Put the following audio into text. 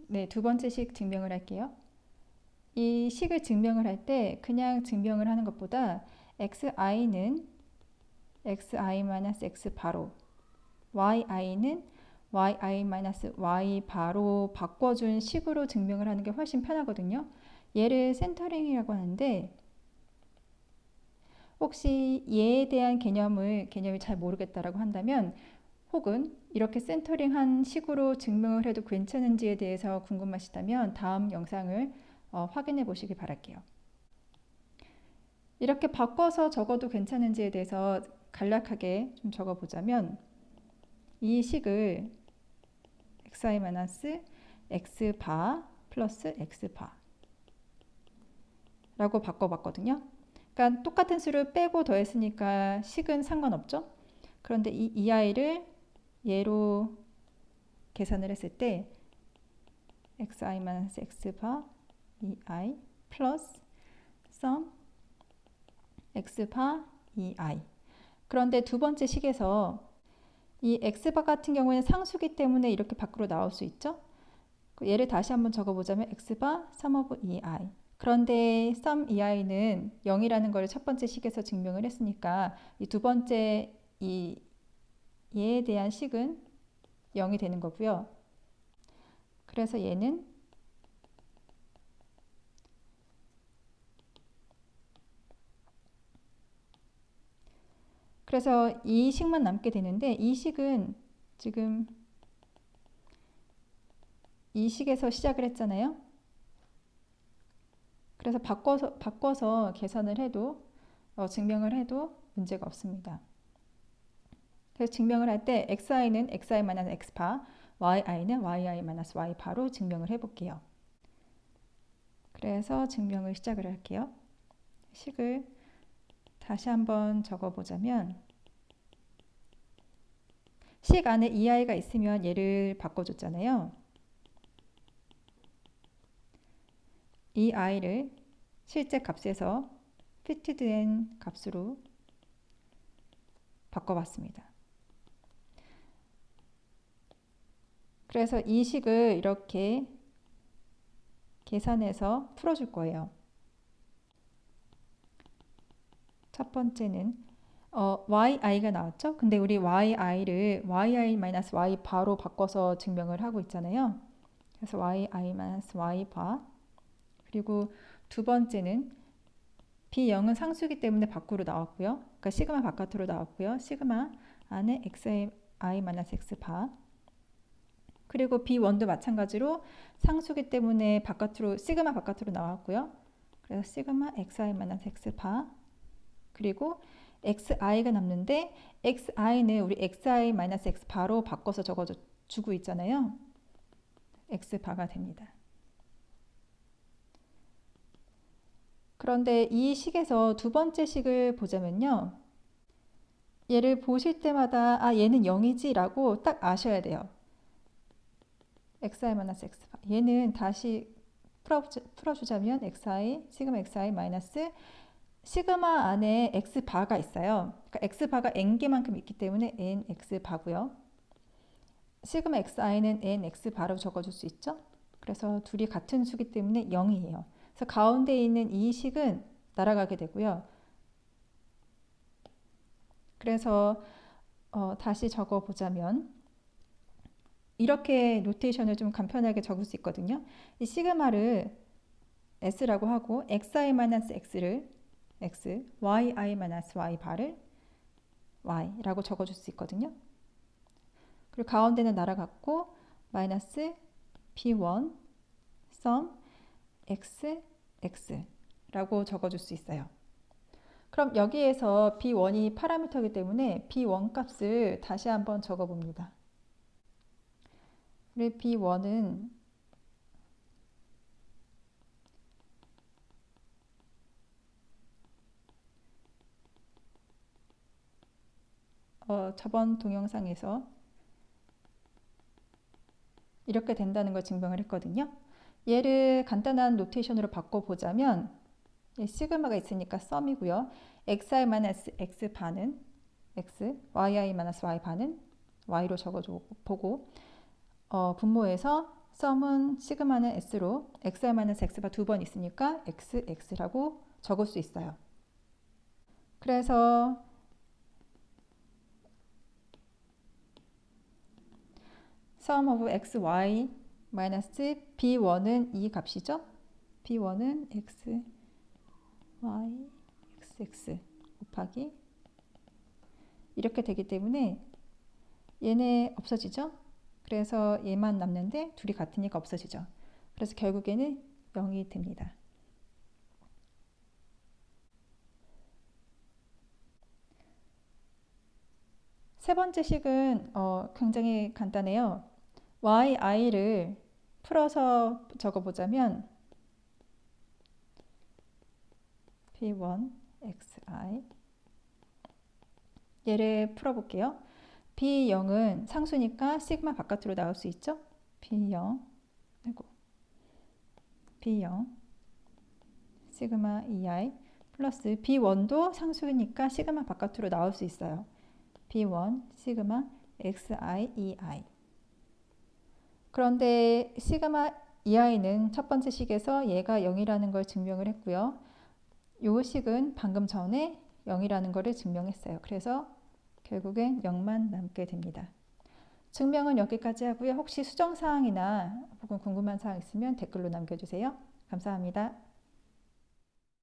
네, 두 번째 식 증명을 할게요. 이 식을 증명을 할 때 그냥 증명을 하는 것보다 xi는 xi-x 바로, yi는 yi-y 바로 바꿔준 식으로 증명을 하는 게 훨씬 편하거든요. 얘를 센터링이라고 하는데, 혹시 얘에 대한 개념을 잘 모르겠다라고 한다면, 혹은 이렇게 센터링한 식으로 증명을 해도 괜찮은지에 대해서 궁금하시다면 다음 영상을 확인해 보시기 바랄게요. 이렇게 바꿔서 적어도 괜찮은지에 대해서 간략하게 좀 적어보자면, 이 식을 xi-x바 플러스 x바 라고 바꿔봤거든요. 그러니까 똑같은 수를 빼고 더했으니까 식은 상관없죠. 그런데 이 i를 얘로 계산을 했을 때 xi-x바 2i 플러스 sum x바 2i. 그런데 두 번째 식에서 이 x바 같은 경우에는 상수기 때문에 이렇게 밖으로 나올 수 있죠. 얘를 다시 한번 적어보자면 x바 sum of 2i. 그런데 sum 2i는 0이라는 걸 첫 번째 식에서 증명을 했으니까 이 두 번째 얘에 대한 식은 0이 되는 거고요. 그래서 얘는 그래서 이 식만 남게 되는데, 이 식은 지금 이 식에서 시작을 했잖아요. 그래서 바꿔서 계산을 해도 증명을 해도 문제가 없습니다. 그래서 증명을 할 때 xi는 xi-x바, yi는 yi-y바로 증명을 해볼게요. 그래서 증명을 시작을 할게요. 식을 다시 한번 적어보자면, 식 안에 ei가 있으면 얘를 바꿔줬잖아요. 이 i를 실제 값에서 fitted 값으로 바꿔봤습니다. 그래서 이 식을 이렇게 계산해서 풀어줄 거예요. 첫 번째는 yi가 나왔죠? 근데 우리 yi를 yi-y 바로 바꿔서 증명을 하고 있잖아요. 그래서 yi-y 바. 그리고 두 번째는 b0은 상수이기 때문에 밖으로 나왔고요. 그러니까 시그마 바깥으로 나왔고요. 시그마 안에 xi-x 바. 그리고 b1도 마찬가지로 상수기 때문에 시그마 바깥으로 나왔고요. 그래서 시그마 xi-x 바. 그리고 xi가 남는데, xi는 우리 xi-x 바로 바꿔서 적어주고 있잖아요. x 바가 됩니다. 그런데 이 식에서 두 번째 식을 보자면요. 얘를 보실 때마다 얘는 0이지 라고 딱 아셔야 돼요. xi-x 바. 얘는 다시 풀어주자면 시그마 xi 마이너스 시그마 안에 x 바가 있어요. 그러니까 x 바가 n개만큼 있기 때문에 n x 바고요. 시그마 xi는 n x 바로 적어줄 수 있죠. 그래서 둘이 같은 수기 때문에 0이에요. 그래서 가운데 있는 이 식은 날아가게 되고요. 그래서 다시 적어보자면 이렇게 노테이션을 좀 간편하게 적을 수 있거든요. 이 시그마를 s라고 하고 xi-x를 x, yi-y 바를 y라고 적어줄 수 있거든요. 그리고 가운데는 날아갔고 마이너스 b1 sum x, x라고 적어줄 수 있어요. 그럼 여기에서 b1이 파라미터이기 때문에 b1 값을 다시 한번 적어봅니다. 우리 b1은 저번 동영상에서 이렇게 된다는 걸 증명을 했거든요. 얘를 간단한 노테이션으로 바꿔보자면 시그마가 있으니까 썸이고요. xi-x 반은 x, yi-y 반은 y로 적어보고 분모에서 sum은 시그마는 s로 xr-x가 두 번 있으니까 xx라고 적을 수 있어요. 그래서 sum of xy 마이너스 b1은 이 값이죠. b1은 x, y, xx 곱하기 이렇게 되기 때문에 얘네 없어지죠. 그래서 얘만 남는데 둘이 같으니까 없어지죠. 그래서 결국에는 0이 됩니다. 세 번째 식은 굉장히 간단해요. yi를 풀어서 적어보자면 b1 xi 얘를 풀어볼게요. b0은 상수니까 시그마 바깥으로 나올 수 있죠. b0 아이고 b0 시그마 ei 플러스 b1도 상수니까 시그마 바깥으로 나올 수 있어요. b1 시그마 xi ei. 그런데 시그마 ei는 첫 번째 식에서 얘가 0이라는 걸 증명을 했고요. 요 식은 방금 전에 0이라는 것을 증명했어요. 그래서 결국엔 0만 남게 됩니다. 증명은 여기까지 하고요. 혹시 수정사항이나 혹은 궁금한 사항 있으면 댓글로 남겨주세요. 감사합니다.